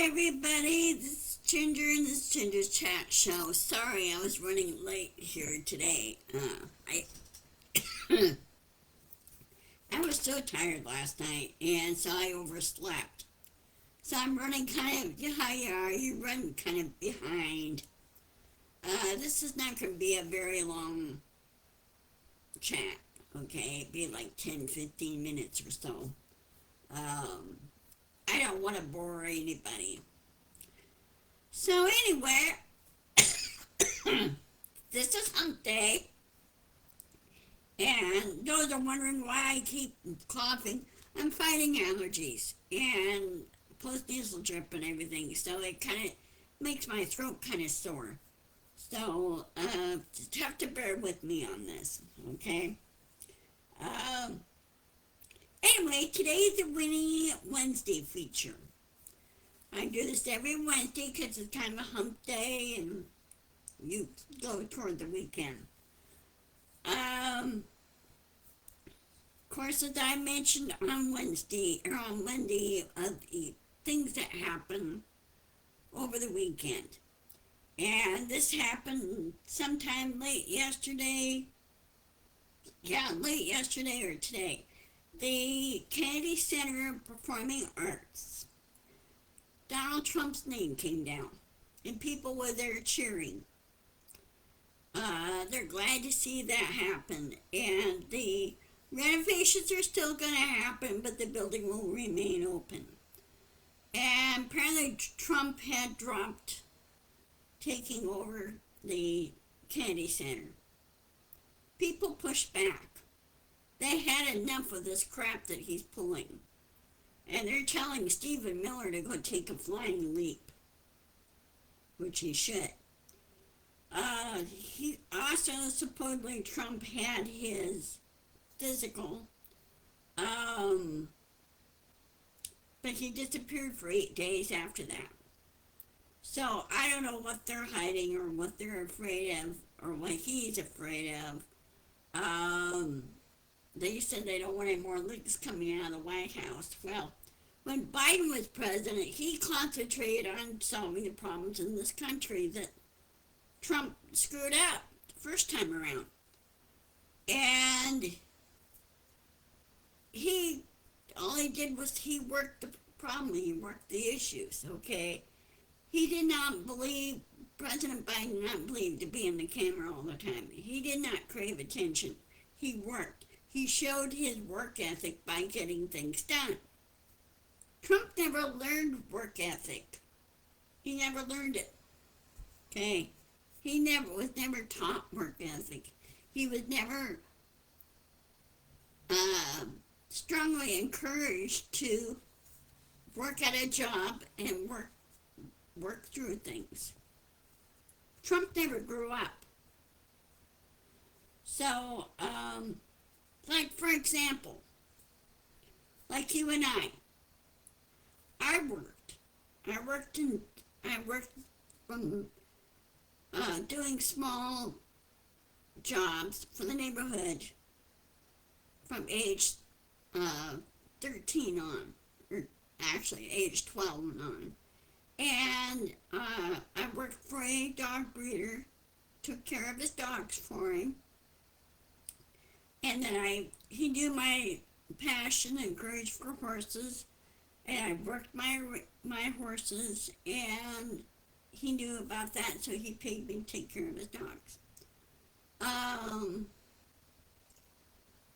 everybody, this is Ginger and this is Ginger's Chat Show. Sorry I was running late here today. I was so tired last night and so I overslept. So I'm running kind of, how you are, you run kind of behind. This is not going to be a very long chat, okay? It'd be like 10-15 minutes or so. I don't want to bore anybody. So anyway, this is hump day, and those are wondering why I keep coughing. I'm fighting allergies and post-nasal drip and everything, so it kind of makes my throat kind of sore. So just have to bear with me on this, okay? Um, anyway, today's a Winnie Wednesday feature. I do this every Wednesday because it's kind of a hump day and you go toward the weekend. Of course, as I mentioned on Wednesday or on Monday, the things that happen over the weekend. And this happened sometime late yesterday. Yeah, late yesterday or today. The Kennedy Center of Performing Arts. Donald Trump's name came down, and people were there cheering. They're glad to see that happen, and the renovations are still going to happen, but the building will remain open. And apparently Trump had dropped taking over the Kennedy Center. People pushed back. They had enough of this crap that he's pulling. And they're telling Stephen Miller to go take a flying leap, which he should. He also, supposedly, Trump had his physical, but he disappeared for 8 days after that. So I don't know what they're hiding or what they're afraid of or what he's afraid of. They said they don't want any more leaks coming out of the White House. Well, when Biden was president, he concentrated on solving the problems in this country that Trump screwed up the first time around. And all he did was he worked the problem, he worked the issues, okay? He did not believe, President Biden did not believe to be in the camera all the time. He did not crave attention. He worked. He showed his work ethic by getting things done. Trump never learned work ethic. He never learned it. Okay? He was never taught work ethic. He was never strongly encouraged to work at a job and work through things. Trump never grew up. So, like for example, like you and I worked from doing small jobs for the neighborhood from age 13 on, or actually age 12 and on. And I worked for a dog breeder, took care of his dogs for him. And then he knew my passion and courage for horses, and I worked my horses, and he knew about that, so he paid me to take care of his dogs.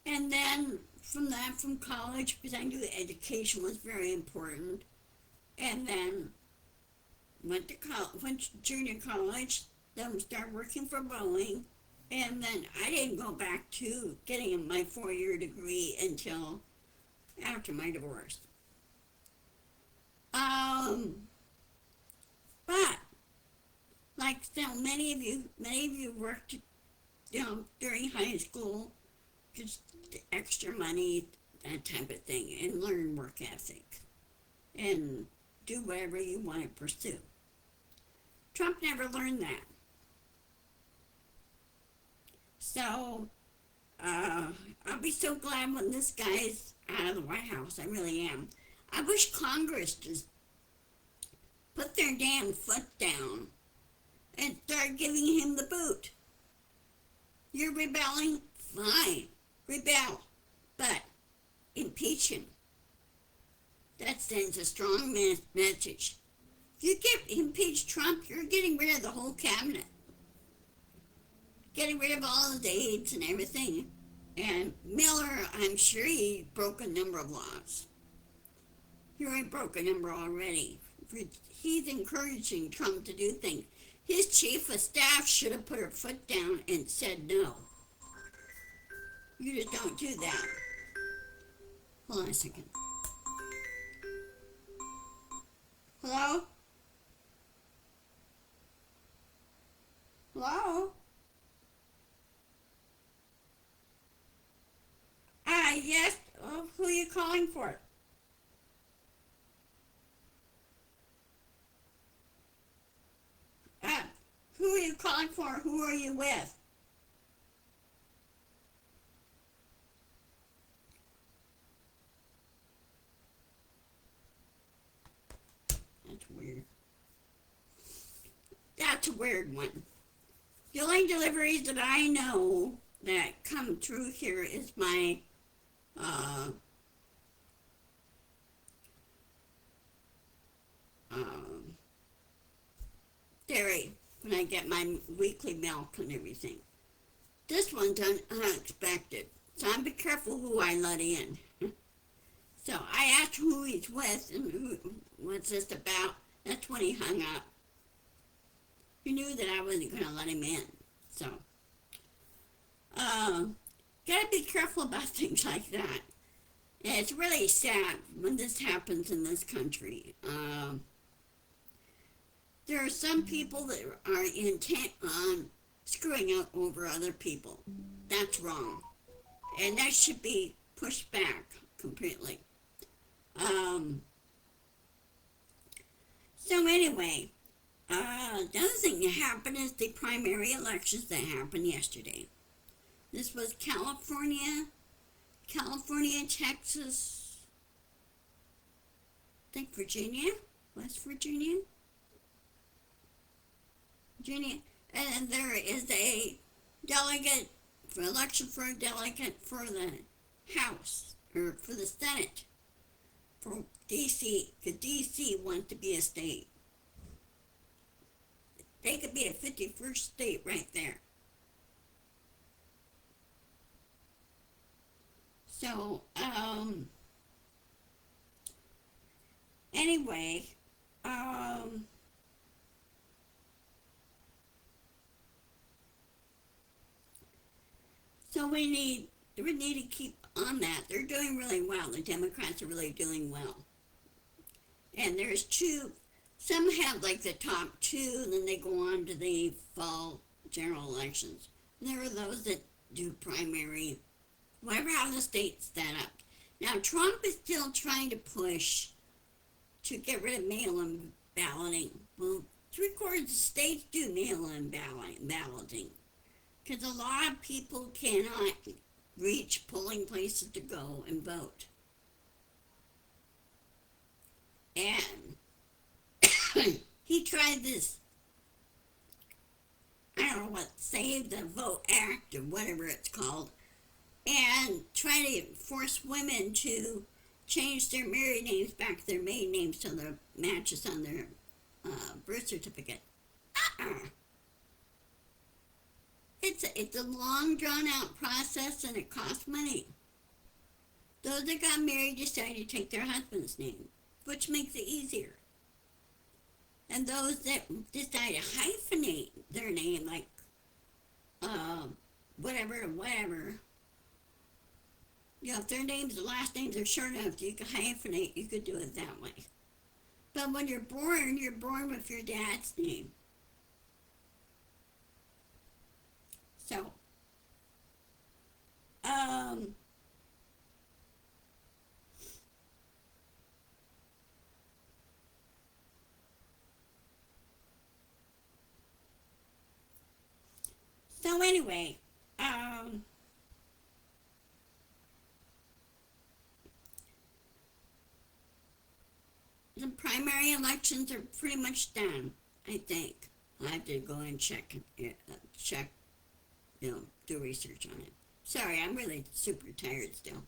And then from college, because I knew education was very important, and then went to junior college, then started working for Boeing, and then I didn't go back to getting my 4-year degree until after my divorce. But like so many of you worked, during high school, just extra money, that type of thing, and learn work ethic, and do whatever you want to pursue. Trump never learned that. So, I'll be so glad when this guy's out of the White House. I really am. I wish Congress just put their damn foot down and start giving him the boot. You're rebelling? Fine. Rebel. But impeach him. That sends a strong message. If you impeach Trump, you're getting rid of the whole cabinet. Getting rid of all the aides and everything. And Miller, I'm sure he broke a number of laws. He already broke a number already. He's encouraging Trump to do things. His chief of staff should have put her foot down and said no. You just don't do that. Hold on a second. Hello? Hello? Yes. Oh, who are you calling for? Uh, who are you calling for? Who are you with? That's weird. That's a weird one. The only deliveries that I know that come through here is my uh, um, dairy when I get my weekly milk and everything. This one's unexpected, so I'm be careful who I let in. So I asked who he's with and what's this about. That's when he hung up. He knew that I wasn't going to let him in. So, gotta be careful about things like that. Yeah, it's really sad when this happens in this country. There are some people that are intent on screwing out over other people. That's wrong. And that should be pushed back completely. So anyway, the other thing that happened is the primary elections that happened yesterday. This was California, Texas, I think Virginia, West Virginia, and there is a delegate, for election for a delegate for the House, or for the Senate, for D.C., because D.C. wants to be a state. They could be a 51st state right there. So, anyway, so we need to keep on that. They're doing really well. The Democrats are really doing well. And there's two, some have like the top two, and then they go on to the fall general elections. And there are those that do primary, whatever how the state's set up. Now, Trump is still trying to push to get rid of mail-in balloting. Well, 3/4 of states do mail-in balloting. Because a lot of people cannot reach polling places to go and vote. And he tried this, I don't know what, Save the Vote Act or whatever it's called, and try to force women to change their married names back to their maiden names so their matches on their birth certificate. It's a long drawn out process and it costs money. Those that got married decided to take their husband's name, which makes it easier. And those that decide to hyphenate their name, like whatever. You know, if their names, the last names are short enough, you could hyphenate, you could do it that way. But when you're born with your dad's name. So, so anyway, the primary elections are pretty much done, I think. I'll have to go and check, do research on it. Sorry, I'm really super tired still.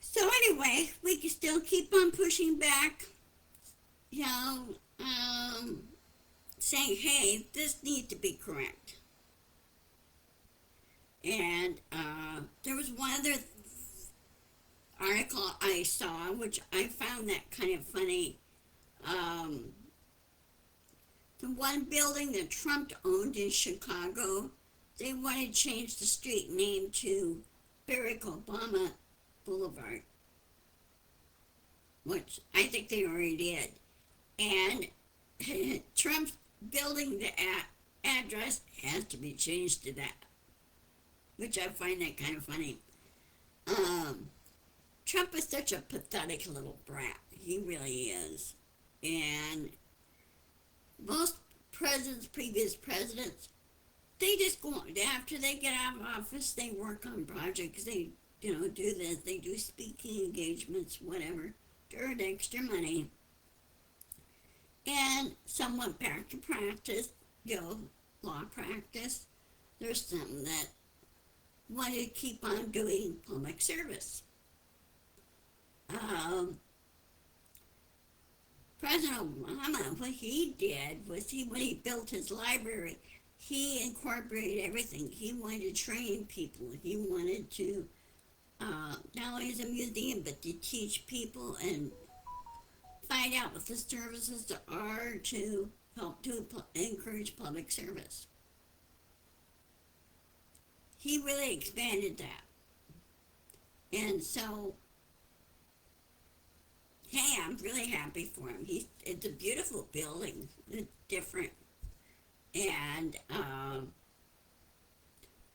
So anyway, we can still keep on pushing back, you know, saying, hey, this needs to be correct. And there was one other article I saw, which I found that kind of funny. The one building that Trump owned in Chicago, they wanted to change the street name to Barack Obama Boulevard, which I think they already did. And Trump's building the address has to be changed to that, which I find that kind of funny. Trump is such a pathetic little brat. He really is. And most presidents, previous presidents, they just go on, after they get out of office, they work on projects, they, do this, they do speaking engagements, whatever, to earn extra money. And some went back to practice, law practice. There's some that want to keep on doing public service. President Obama, what he did was when he built his library, he incorporated everything. He wanted to train people. He wanted to, not only as a museum, but to teach people and find out what the services are to help to encourage public service. He really expanded that. And so, hey, I'm really happy for him. It's a beautiful building. It's different. And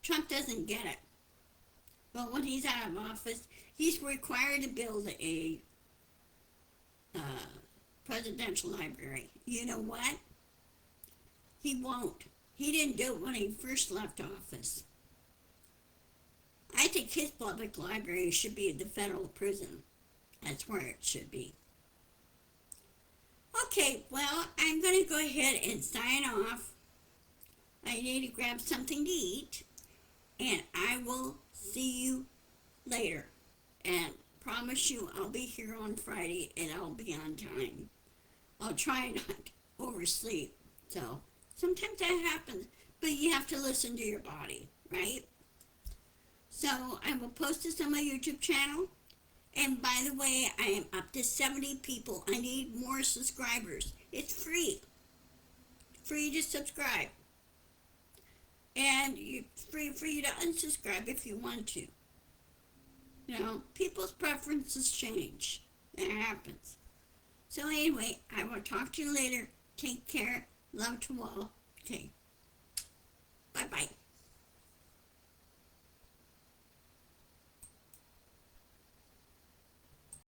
Trump doesn't get it. But when he's out of office, he's required to build a presidential library. You know what? He won't. He didn't do it when he first left office. I think his public library should be at the federal prison. That's where it should be. Okay, well, I'm going to go ahead and sign off. I need to grab something to eat, and I will see you later. And promise you I'll be here on Friday, and I'll be on time. I'll try not to oversleep. So sometimes that happens, but you have to listen to your body, right? So I will post this on my YouTube channel. And by the way, I am up to 70 people. I need more subscribers. It's free. Free to subscribe. And it's free for you to unsubscribe if you want to. People's preferences change. That happens. So anyway, I will talk to you later. Take care. Love to all. Okay. Bye-bye.